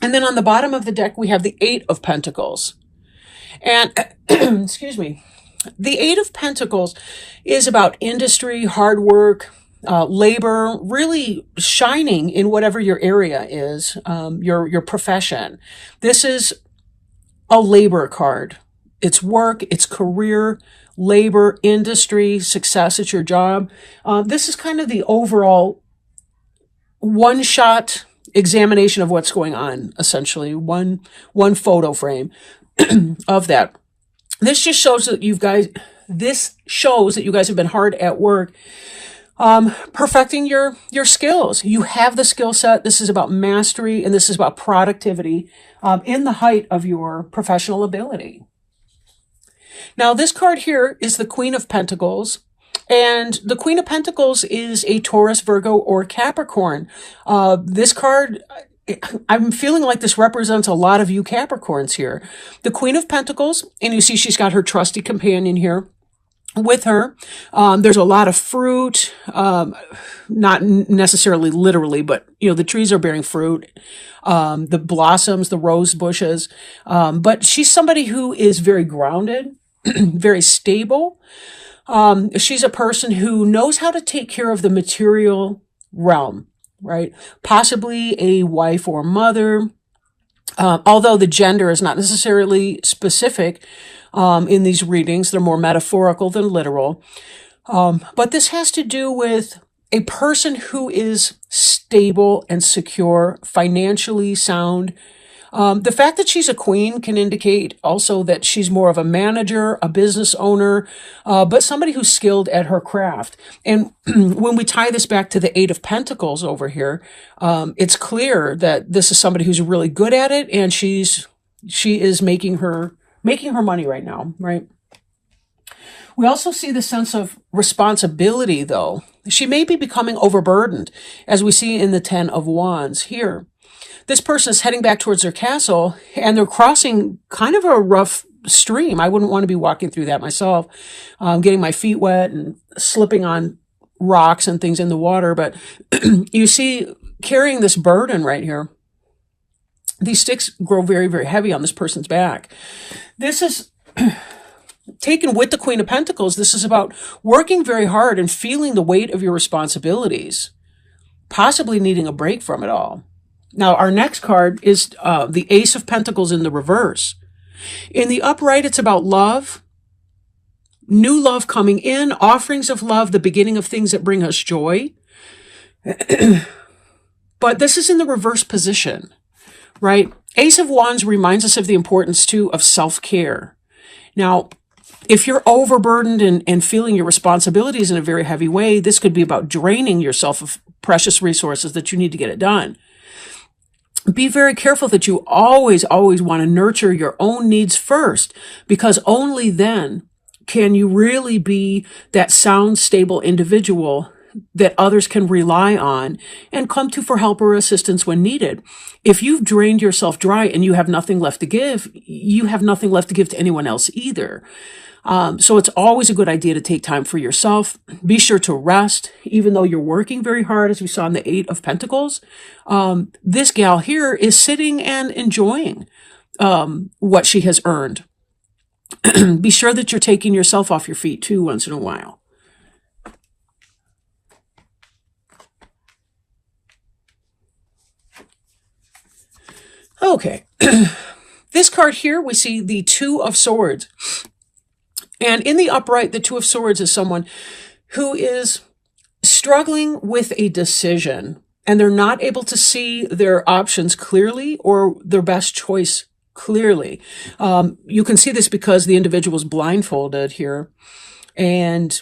And then on the bottom of the deck, we have the Eight of Pentacles. And, excuse me, the Eight of Pentacles is about industry, hard work, labor, really shining in whatever your area is, your profession. This is a labor card. It's work, it's career, labor, industry, success at your job. This is kind of the overall one-shot examination of what's going on, essentially, one photo frame of that. This just shows that this shows that you guys have been hard at work, perfecting your skills. You have the skill set. This is about mastery, and this is about productivity in the height of your professional ability. Now, this card here is the Queen of Pentacles. And the Queen of Pentacles is a Taurus, Virgo, or Capricorn. This card, I'm feeling like this represents a lot of you Capricorns here. The Queen of Pentacles, and you see she's got her trusty companion here with her. There's a lot of fruit, not necessarily literally, but, the trees are bearing fruit, the blossoms, the rose bushes. But she's somebody who is very grounded, very stable. She's a person who knows how to take care of the material realm, right? Possibly a wife or mother, although the gender is not necessarily specific in these readings. They're more metaphorical than literal. But this has to do with a person who is stable and secure, financially sound. The fact that she's a queen can indicate also that she's more of a manager, a business owner, but somebody who's skilled at her craft. And when we tie this back to the Eight of Pentacles over here, it's clear that this is somebody who's really good at it, and she is making her money right now, right? We also see the sense of responsibility, though. She may be becoming overburdened, as we see in the Ten of Wands here. This person is heading back towards their castle, and they're crossing kind of a rough stream. I wouldn't want to be walking through that myself, getting my feet wet and slipping on rocks and things in the water. But you see, carrying this burden right here, these sticks grow very, very heavy on this person's back. This is taken with the Queen of Pentacles. This is about working very hard and feeling the weight of your responsibilities, possibly needing a break from it all. Now, our next card is the Ace of Pentacles in the reverse. In the upright, it's about love, new love coming in, offerings of love, the beginning of things that bring us joy. But this is in the reverse position, right? Ace of Wands reminds us of the importance, too, of self-care. Now, if you're overburdened and feeling your responsibilities in a very heavy way, this could be about draining yourself of precious resources that you need to get it done. Be very careful that you always want to nurture your own needs first, because only then can you really be that sound, stable individual that others can rely on and come to for help or assistance when needed. If you've drained yourself dry and you have nothing left to give, you have nothing left to give to anyone else either. So it's always a good idea to take time for yourself. Be sure to rest, even though you're working very hard, as we saw in the Eight of Pentacles. This gal here is sitting and enjoying what she has earned. Be sure that you're taking yourself off your feet, too, once in a while. Okay. This card here, we see the Two of Swords. And in the upright, the Two of Swords is someone who is struggling with a decision, and they're not able to see their options clearly or their best choice clearly. You can see this because the individual is blindfolded here and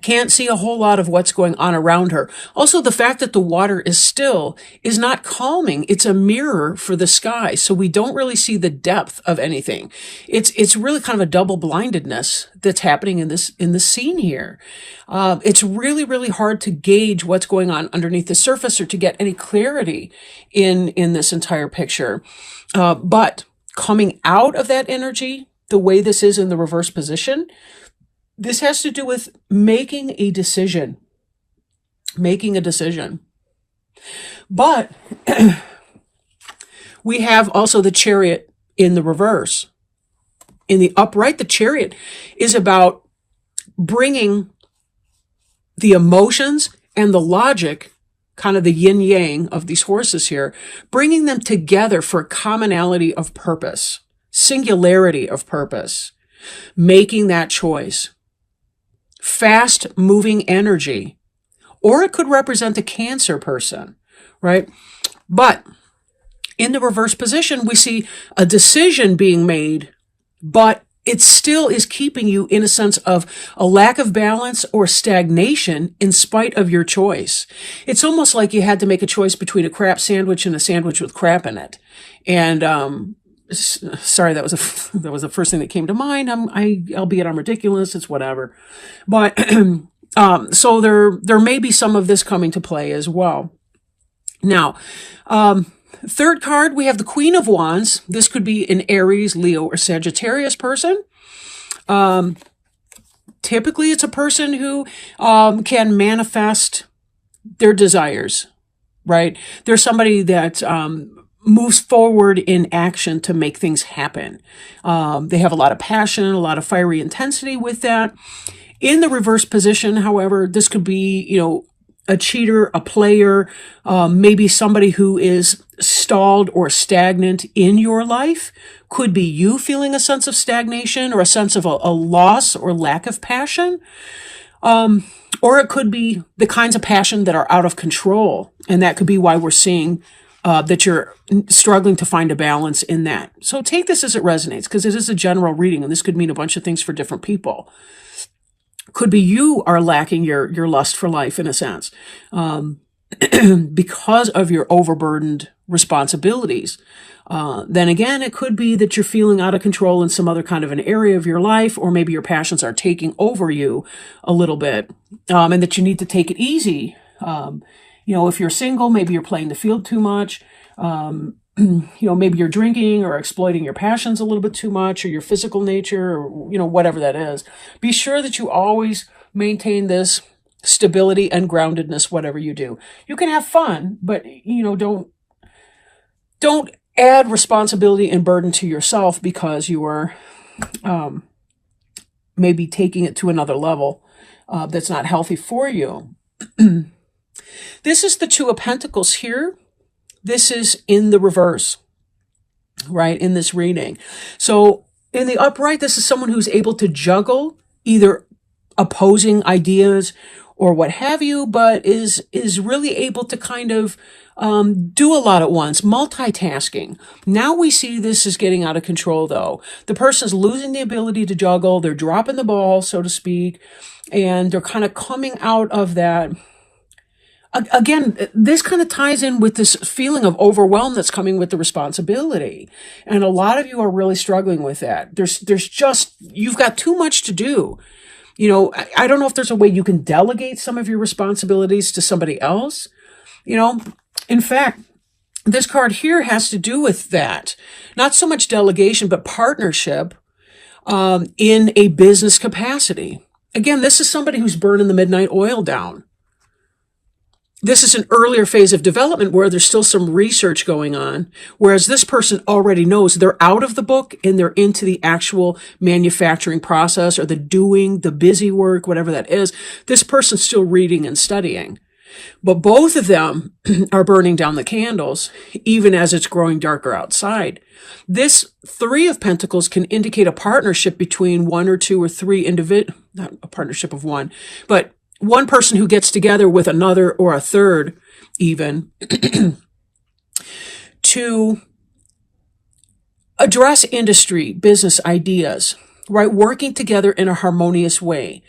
can't see a whole lot of what's going on around her. Also, the fact that the water is still is not calming. It's a mirror for the sky, so we don't really see the depth of anything. It's really kind of a double blindedness that's happening in the scene here. It's really, really hard to gauge what's going on underneath the surface or to get any clarity in this entire picture. But coming out of that energy, the way this is in the reverse position, this has to do with making a decision. But We have also the Chariot in the reverse. In the upright, the Chariot is about bringing the emotions and the logic, kind of the yin yang of these horses here, bringing them together for a commonality of purpose, singularity of purpose, making that choice. Fast moving energy. Or it could represent a Cancer person, right? But in the reverse position, we see a decision being made, but it still is keeping you in a sense of a lack of balance or stagnation in spite of your choice. It's almost like you had to make a choice between a crap sandwich and a sandwich with crap in it. And sorry, that was the first thing that came to mind. Albeit I'm ridiculous. It's whatever. But so there may be some of this coming to play as well. Now, third card, we have the Queen of Wands. This could be an Aries, Leo, or Sagittarius person. Typically, it's a person who can manifest their desires, right? They're somebody that moves forward in action to make things happen. They have a lot of passion, a lot of fiery intensity with that. In the reverse position, however, this could be, a cheater, a player, maybe somebody who is stalled or stagnant in your life. Could be you feeling a sense of stagnation or a sense of a loss or lack of passion. Or it could be the kinds of passion that are out of control. And that could be why we're seeing that you're struggling to find a balance in that. So take this as it resonates, because it is a general reading, and this could mean a bunch of things for different people. Could be you are lacking your lust for life in a sense, because of your overburdened responsibilities. Then again, it could be that you're feeling out of control in some other kind of an area of your life, or maybe your passions are taking over you a little bit, and that you need to take it easy. If you're single, maybe you're playing the field too much. Maybe you're drinking or exploiting your passions a little bit too much, or your physical nature, or, whatever that is. Be sure that you always maintain this stability and groundedness, whatever you do. You can have fun, but, don't add responsibility and burden to yourself because you are, maybe taking it to another level, that's not healthy for you. This is the Two of Pentacles here. This is in the reverse, right, in this reading. So in the upright, this is someone who's able to juggle either opposing ideas or what have you, but is really able to kind of do a lot at once, multitasking. Now we see this is getting out of control, though. The person's losing the ability to juggle. They're dropping the ball, so to speak, and they're kind of coming out of that. Again, this kind of ties in with this feeling of overwhelm that's coming with the responsibility. And a lot of you are really struggling with that. There's just, you've got too much to do. I don't know if there's a way you can delegate some of your responsibilities to somebody else. In fact, this card here has to do with that. Not so much delegation, but partnership in a business capacity. Again, this is somebody who's burning the midnight oil down. This is an earlier phase of development where there's still some research going on, whereas this person already knows they're out of the book and they're into the actual manufacturing process or the doing, the busy work, whatever that is. This person's still reading and studying. But both of them are burning down the candles, even as it's growing darker outside. This Three of Pentacles can indicate a partnership between one or two or three not a partnership of one, but one person who gets together with another or a third even to address industry, business ideas, right? Working together in a harmonious way.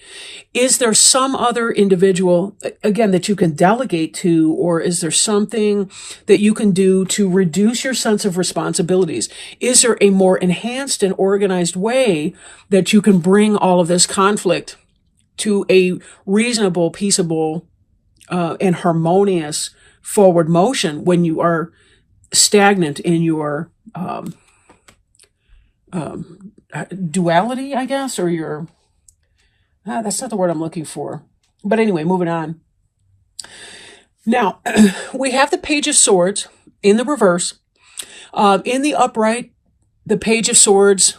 Is there some other individual, again, that you can delegate to, or is there something that you can do to reduce your sense of responsibilities? Is there a more enhanced and organized way that you can bring all of this conflict to a reasonable, peaceable, and harmonious forward motion when you are stagnant in your duality, I guess, or your, that's not the word I'm looking for. But anyway, moving on. Now, we have the Page of Swords in the reverse. In the upright, the Page of Swords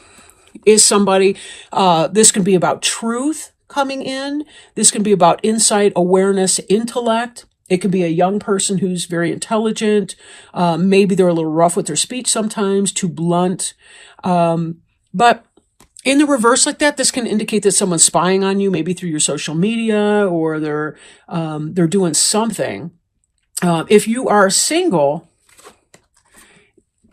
is somebody, this can be about truth coming in. This can be about insight, awareness, intellect. It could be a young person who's very intelligent. Maybe they're a little rough with their speech sometimes, too blunt. But in the reverse like that, this can indicate that someone's spying on you, maybe through your social media, or they're doing something. If you are single,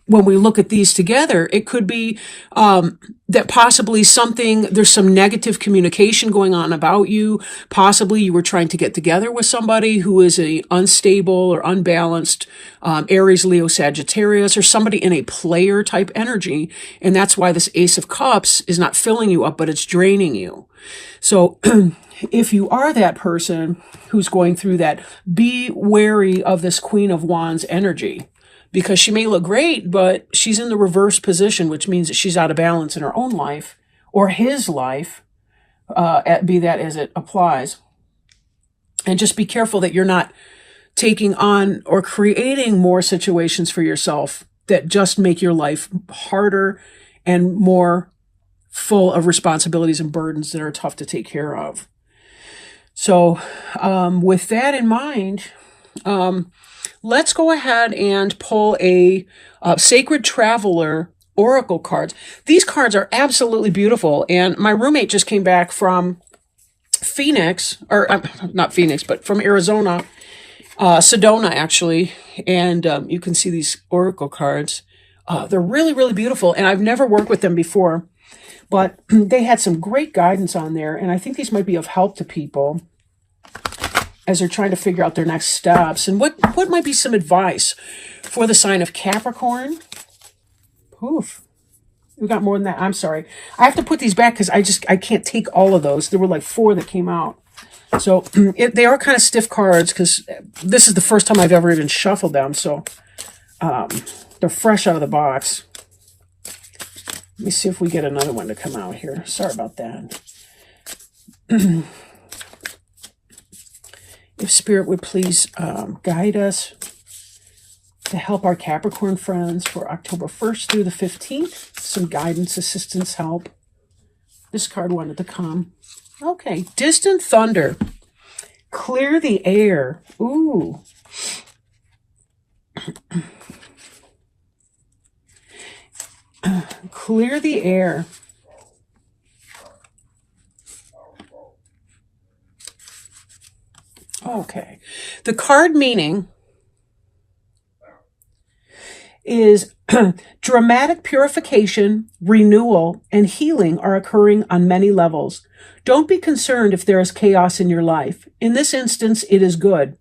when we look at these together, it could be that possibly there's some negative communication going on about you. Possibly you were trying to get together with somebody who is a unstable or unbalanced Aries, Leo, Sagittarius, or somebody in a player type energy. And that's why this Ace of Cups is not filling you up, but it's draining you. So if you are that person who's going through that, be wary of this Queen of Wands energy. Because she may look great, but she's in the reverse position, which means that she's out of balance in her own life or his life, be that as it applies. And just be careful that you're not taking on or creating more situations for yourself that just make your life harder and more full of responsibilities and burdens that are tough to take care of. So with that in mind, let's go ahead and pull a Sacred Traveler Oracle cards. These cards are absolutely beautiful. And my roommate just came back from Phoenix, or not Phoenix, but from Arizona, Sedona actually. And you can see these Oracle cards. They're really, really beautiful. And I've never worked with them before, but they had some great guidance on there. And I think these might be of help to people as they're trying to figure out their next steps. And what might be some advice for the sign of Capricorn? Oof. We got more than that. I'm sorry. I have to put these back because I can't take all of those. There were like 4 that came out. So they are kind of stiff cards because this is the first time I've ever even shuffled them. So they're fresh out of the box. Let me see if we get another one to come out here. Sorry about that. If Spirit would please guide us to help our Capricorn friends for October 1st through the 15th. Some guidance, assistance, help. This card wanted to come. Okay. Distant thunder. Clear the air. Ooh. Clear the air. Okay. The card meaning is dramatic purification, renewal, and healing are occurring on many levels. Don't be concerned if there is chaos in your life. In this instance, it is good.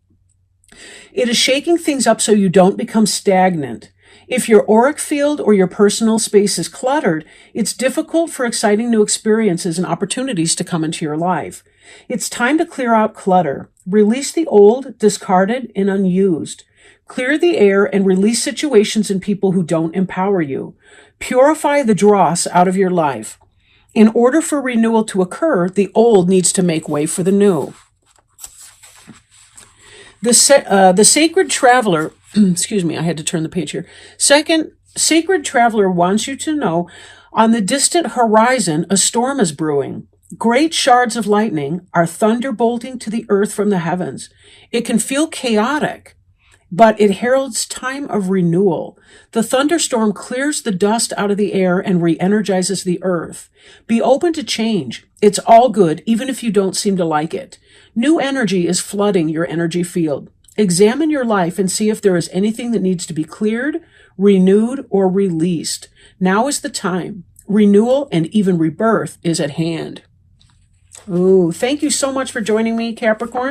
It is shaking things up so you don't become stagnant. If your auric field or your personal space is cluttered, it's difficult for exciting new experiences and opportunities to come into your life. It's time to clear out clutter. Release the old, discarded, and unused. Clear the air and release situations and people who don't empower you. Purify the dross out of your life. In order for renewal to occur, the old needs to make way for the new. The Sacred Traveler, excuse me, I had to turn the page here. Sacred Traveler wants you to know, on the distant horizon, a storm is brewing. Great shards of lightning are thunderbolting to the earth from the heavens. It can feel chaotic, but it heralds time of renewal. The thunderstorm clears the dust out of the air and re-energizes the earth. Be open to change. It's all good, even if you don't seem to like it. New energy is flooding your energy field. Examine your life and see if there is anything that needs to be cleared, renewed, or released. Now is the time. Renewal and even rebirth is at hand. Ooh, thank you so much for joining me, Capricorn.